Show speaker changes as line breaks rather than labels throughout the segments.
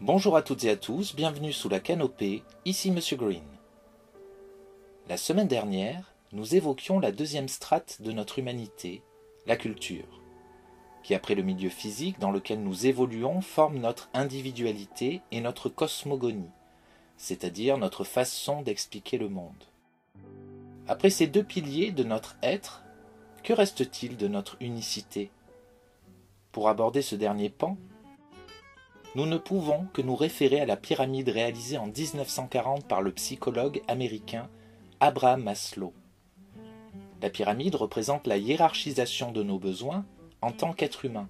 Bonjour à toutes et à tous, bienvenue sous la canopée, ici Monsieur Green. La semaine dernière, nous évoquions la deuxième strate de notre humanité, la culture, qui après le milieu physique dans lequel nous évoluons forme notre individualité et notre cosmogonie, c'est-à-dire notre façon d'expliquer le monde. Après ces deux piliers de notre être, que reste-t-il de notre unicité? Pour aborder ce dernier pan, nous ne pouvons que nous référer à la pyramide réalisée en 1940 par le psychologue américain Abraham Maslow. La pyramide représente la hiérarchisation de nos besoins en tant qu'être humain.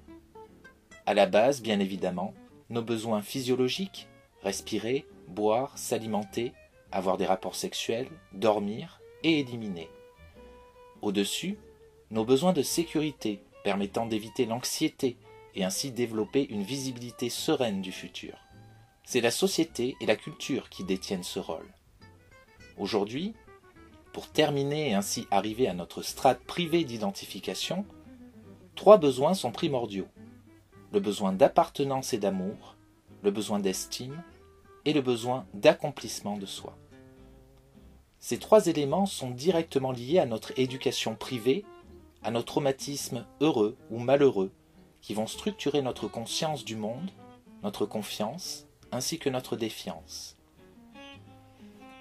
À la base, bien évidemment, nos besoins physiologiques, respirer, boire, s'alimenter, avoir des rapports sexuels, dormir et éliminer. Au-dessus, nos besoins de sécurité permettant d'éviter l'anxiété, et ainsi développer une visibilité sereine du futur. C'est la société et la culture qui détiennent ce rôle. Aujourd'hui, pour terminer et ainsi arriver à notre strate privée d'identification, 3 besoins sont primordiaux. Le besoin d'appartenance et d'amour, le besoin d'estime et le besoin d'accomplissement de soi. Ces 3 éléments sont directement liés à notre éducation privée, à nos traumatismes heureux ou malheureux, qui vont structurer notre conscience du monde, notre confiance, ainsi que notre défiance.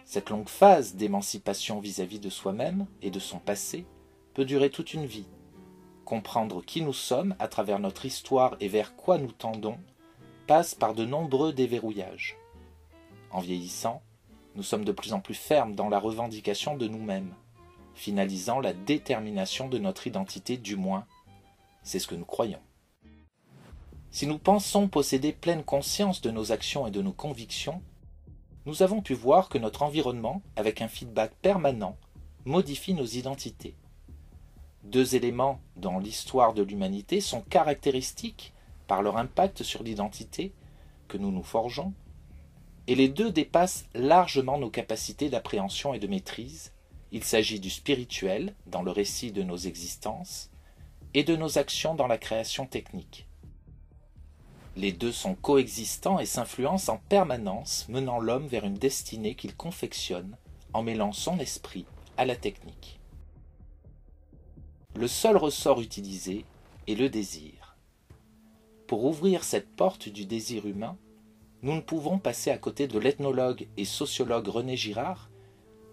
Cette longue phase d'émancipation vis-à-vis de soi-même et de son passé peut durer toute une vie. Comprendre qui nous sommes à travers notre histoire et vers quoi nous tendons passe par de nombreux déverrouillages. En vieillissant, nous sommes de plus en plus fermes dans la revendication de nous-mêmes, finalisant la détermination de notre identité, du moins, c'est ce que nous croyons. Si nous pensons posséder pleine conscience de nos actions et de nos convictions, nous avons pu voir que notre environnement, avec un feedback permanent, modifie nos identités. 2 éléments dans l'histoire de l'humanité sont caractéristiques par leur impact sur l'identité que nous nous forgeons, et les 2 dépassent largement nos capacités d'appréhension et de maîtrise. Il s'agit du spirituel, dans le récit de nos existences, et de nos actions dans la création technique. Les 2 sont coexistants et s'influencent en permanence, menant l'homme vers une destinée qu'il confectionne en mêlant son esprit à la technique. Le seul ressort utilisé est le désir. Pour ouvrir cette porte du désir humain, nous ne pouvons passer à côté de l'ethnologue et sociologue René Girard,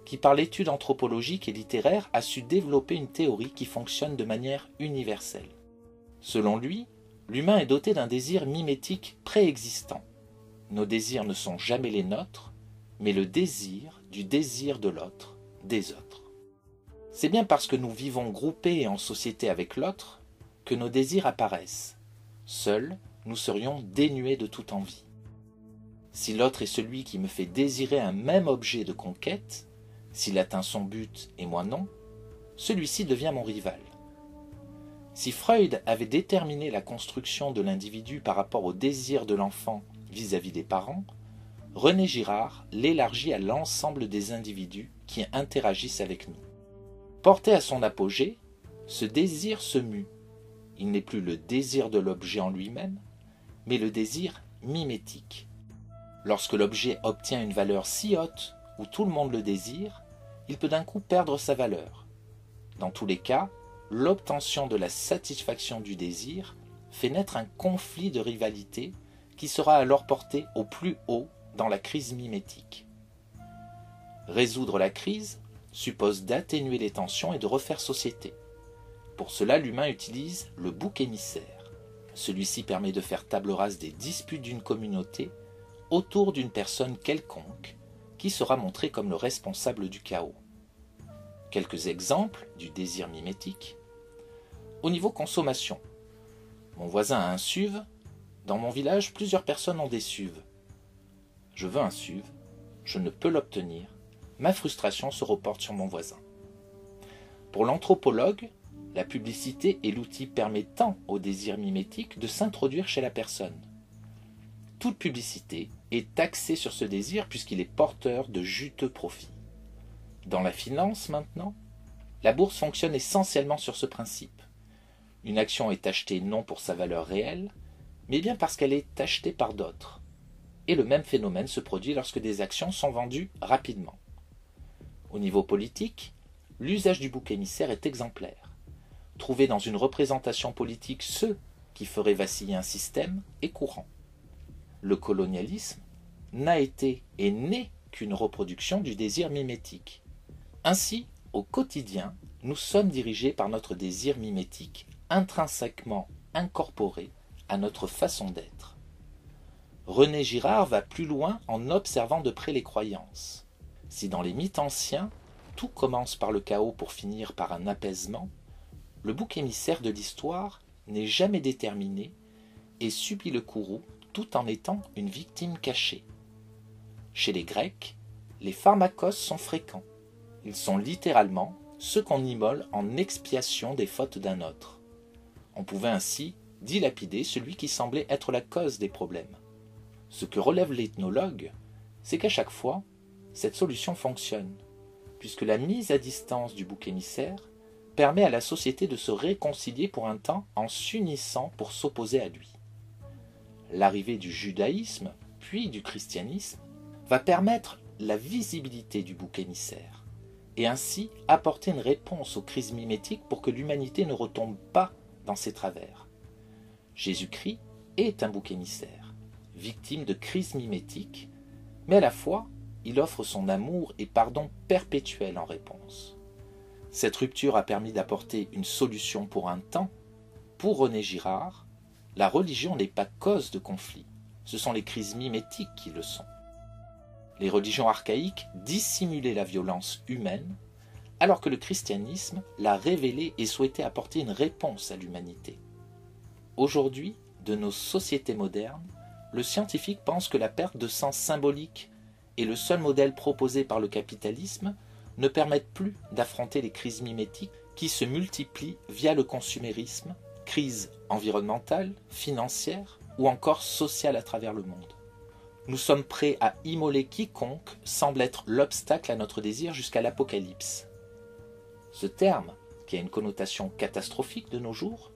qui par l'étude anthropologique et littéraire a su développer une théorie qui fonctionne de manière universelle. Selon lui, l'humain est doté d'un désir mimétique préexistant. Nos désirs ne sont jamais les nôtres, mais le désir du désir de l'autre, des autres. C'est bien parce que nous vivons groupés et en société avec l'autre que nos désirs apparaissent. Seuls, nous serions dénués de toute envie. Si l'autre est celui qui me fait désirer un même objet de conquête, s'il atteint son but et moi non, celui-ci devient mon rival. Si Freud avait déterminé la construction de l'individu par rapport au désir de l'enfant vis-à-vis des parents, René Girard l'élargit à l'ensemble des individus qui interagissent avec nous. Porté à son apogée, ce désir se mue. Il n'est plus le désir de l'objet en lui-même, mais le désir mimétique. Lorsque l'objet obtient une valeur si haute où tout le monde le désire, il peut d'un coup perdre sa valeur. Dans tous les cas, l'obtention de la satisfaction du désir fait naître un conflit de rivalité qui sera alors porté au plus haut dans la crise mimétique. Résoudre la crise suppose d'atténuer les tensions et de refaire société. Pour cela, l'humain utilise le bouc émissaire. Celui-ci permet de faire table rase des disputes d'une communauté autour d'une personne quelconque qui sera montrée comme le responsable du chaos. Quelques exemples du désir mimétique. Au niveau consommation, mon voisin a un SUV, Dans mon village, plusieurs personnes ont des SUV. Je veux un SUV, je ne peux l'obtenir, ma frustration se reporte sur mon voisin. Pour l'anthropologue, la publicité est l'outil permettant au désir mimétique de s'introduire chez la personne. Toute publicité est axée sur ce désir puisqu'il est porteur de juteux profits. Dans la finance maintenant, la bourse fonctionne essentiellement sur ce principe. Une action est achetée non pour sa valeur réelle, mais bien parce qu'elle est achetée par d'autres. Et le même phénomène se produit lorsque des actions sont vendues rapidement. Au niveau politique, l'usage du bouc émissaire est exemplaire. Trouver dans une représentation politique ceux qui feraient vaciller un système est courant. Le colonialisme n'a été et n'est qu'une reproduction du désir mimétique. Ainsi, au quotidien, nous sommes dirigés par notre désir mimétique, intrinsèquement incorporé à notre façon d'être. René Girard va plus loin en observant de près les croyances. Si dans les mythes anciens, tout commence par le chaos pour finir par un apaisement, le bouc émissaire de l'histoire n'est jamais déterminé et subit le courroux tout en étant une victime cachée. Chez les Grecs, les pharmakos sont fréquents. Ils sont littéralement ceux qu'on immole en expiation des fautes d'un autre. On pouvait ainsi dilapider celui qui semblait être la cause des problèmes. Ce que relève l'ethnologue, c'est qu'à chaque fois, cette solution fonctionne, puisque la mise à distance du bouc émissaire permet à la société de se réconcilier pour un temps en s'unissant pour s'opposer à lui. L'arrivée du judaïsme, puis du christianisme, va permettre la visibilité du bouc émissaire, et ainsi apporter une réponse aux crises mimétiques pour que l'humanité ne retombe pas dans ses travers. Jésus-Christ est un bouc émissaire, victime de crises mimétiques, mais à la fois, il offre son amour et pardon perpétuel en réponse. Cette rupture a permis d'apporter une solution pour un temps. Pour René Girard, la religion n'est pas cause de conflit, ce sont les crises mimétiques qui le sont. Les religions archaïques dissimulaient la violence humaine, alors que le christianisme l'a révélée et souhaitait apporter une réponse à l'humanité. Aujourd'hui, de nos sociétés modernes, le scientifique pense que la perte de sens symbolique et le seul modèle proposé par le capitalisme ne permettent plus d'affronter les crises mimétiques qui se multiplient via le consumérisme, crise environnementale, financière ou encore sociale à travers le monde. Nous sommes prêts à immoler quiconque semble être l'obstacle à notre désir jusqu'à l'apocalypse. Ce terme, qui a une connotation catastrophique de nos jours,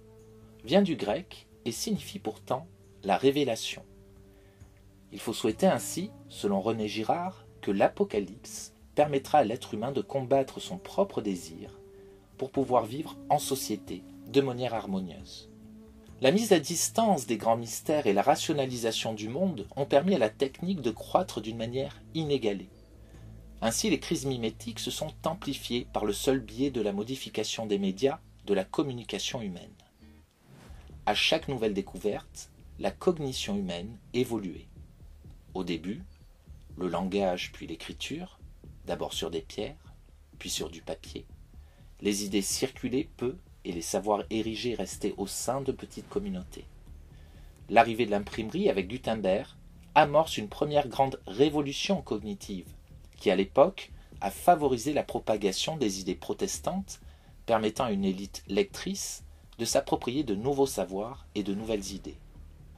vient du grec et signifie pourtant la révélation. Il faut souhaiter ainsi, selon René Girard, que l'apocalypse permettra à l'être humain de combattre son propre désir pour pouvoir vivre en société de manière harmonieuse. La mise à distance des grands mystères et la rationalisation du monde ont permis à la technique de croître d'une manière inégalée. Ainsi, les crises mimétiques se sont amplifiées par le seul biais de la modification des médias, de la communication humaine. À chaque nouvelle découverte, la cognition humaine évoluait. Au début, le langage puis l'écriture, d'abord sur des pierres, puis sur du papier. Les idées circulaient peu et les savoirs érigés restaient au sein de petites communautés. L'arrivée de l'imprimerie avec Gutenberg amorce une première grande révolution cognitive qui, à l'époque, a favorisé la propagation des idées protestantes, permettant à une élite lectrice de s'approprier de nouveaux savoirs et de nouvelles idées.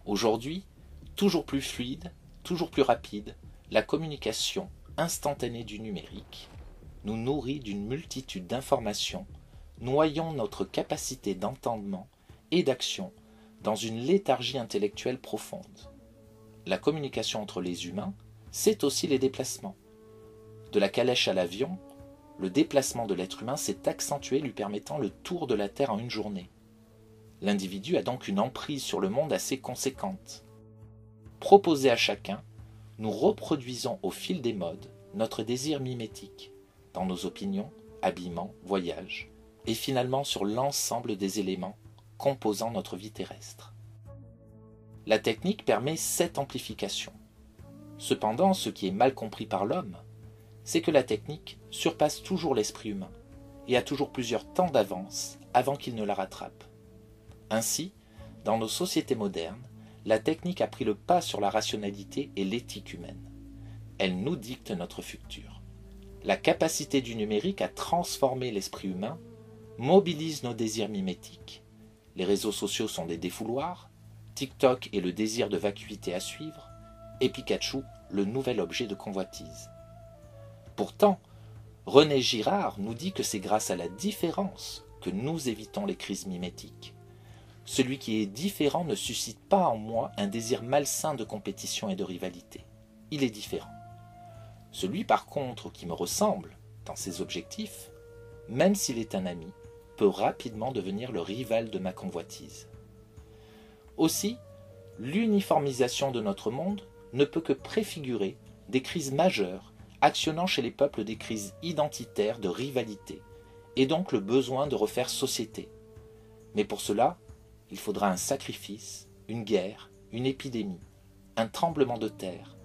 Aujourd'hui, toujours plus fluide, toujours plus rapide, la communication instantanée du numérique nous nourrit d'une multitude d'informations, noyant notre capacité d'entendement et d'action dans une léthargie intellectuelle profonde. La communication entre les humains, c'est aussi les déplacements. De la calèche à l'avion, le déplacement de l'être humain s'est accentué, lui permettant le tour de la Terre en une journée. L'individu a donc une emprise sur le monde assez conséquente. Proposé à chacun, nous reproduisons au fil des modes notre désir mimétique, dans nos opinions, habillements, voyages, et finalement sur l'ensemble des éléments composant notre vie terrestre. La technique permet cette amplification. Cependant, ce qui est mal compris par l'homme, c'est que la technique surpasse toujours l'esprit humain et a toujours plusieurs temps d'avance avant qu'il ne la rattrape. Ainsi, dans nos sociétés modernes, la technique a pris le pas sur la rationalité et l'éthique humaine. Elle nous dicte notre futur. La capacité du numérique à transformer l'esprit humain mobilise nos désirs mimétiques. Les réseaux sociaux sont des défouloirs, TikTok est le désir de vacuité à suivre, et Pikachu le nouvel objet de convoitise. Pourtant, René Girard nous dit que c'est grâce à la différence que nous évitons les crises mimétiques. Celui qui est différent ne suscite pas en moi un désir malsain de compétition et de rivalité. Il est différent. Celui par contre qui me ressemble dans ses objectifs, même s'il est un ami, peut rapidement devenir le rival de ma convoitise. Aussi, l'uniformisation de notre monde ne peut que préfigurer des crises majeures, actionnant chez les peuples des crises identitaires de rivalité, et donc le besoin de refaire société. Mais pour cela, il faudra un sacrifice, une guerre, une épidémie, un tremblement de terre,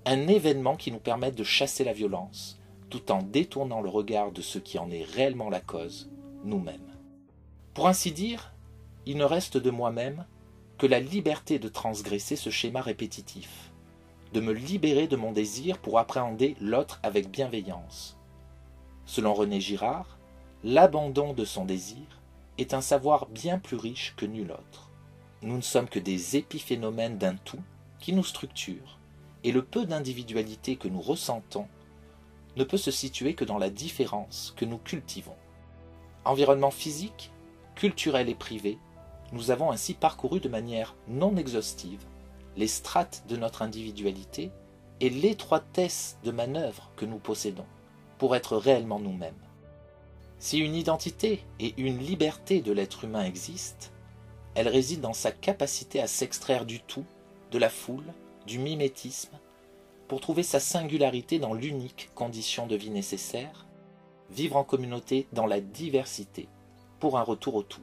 un événement qui nous permette de chasser la violence, tout en détournant le regard de ce qui en est réellement la cause, nous-mêmes. Pour ainsi dire, il ne reste de moi-même que la liberté de transgresser ce schéma répétitif, de me libérer de mon désir pour appréhender l'autre avec bienveillance. Selon René Girard, l'abandon de son désir est un savoir bien plus riche que nul autre. Nous ne sommes que des épiphénomènes d'un tout qui nous structure, et le peu d'individualité que nous ressentons ne peut se situer que dans la différence que nous cultivons. Environnement physique, culturel et privé, nous avons ainsi parcouru de manière non exhaustive les strates de notre individualité et l'étroitesse de manœuvre que nous possédons pour être réellement nous-mêmes. Si une identité et une liberté de l'être humain existent, elle réside dans sa capacité à s'extraire du tout, de la foule, du mimétisme, pour trouver sa singularité dans l'unique condition de vie nécessaire, vivre en communauté dans la diversité, pour un retour au tout.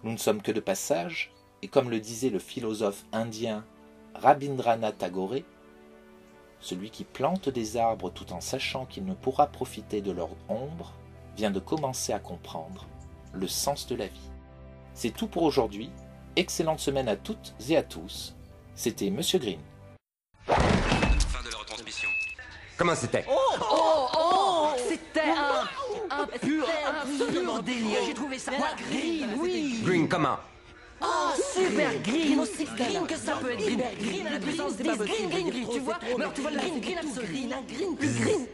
Nous ne sommes que de passage, et comme le disait le philosophe indien Rabindranath Tagore, celui qui plante des arbres tout en sachant qu'il ne pourra profiter de leur ombre, vient de commencer à comprendre le sens de la vie. C'est tout pour aujourd'hui. Excellente semaine à toutes et à tous. C'était Monsieur Green.
Fin de la retransmission.
Comment c'était?
C'était un pur délire. J'ai trouvé ça green, oui.
Green comment?
Oh, super green, aussi green que ça peut être green. Green à la puissance des green, tu vois. Mais alors tu vois le green absolu. Green, plus green.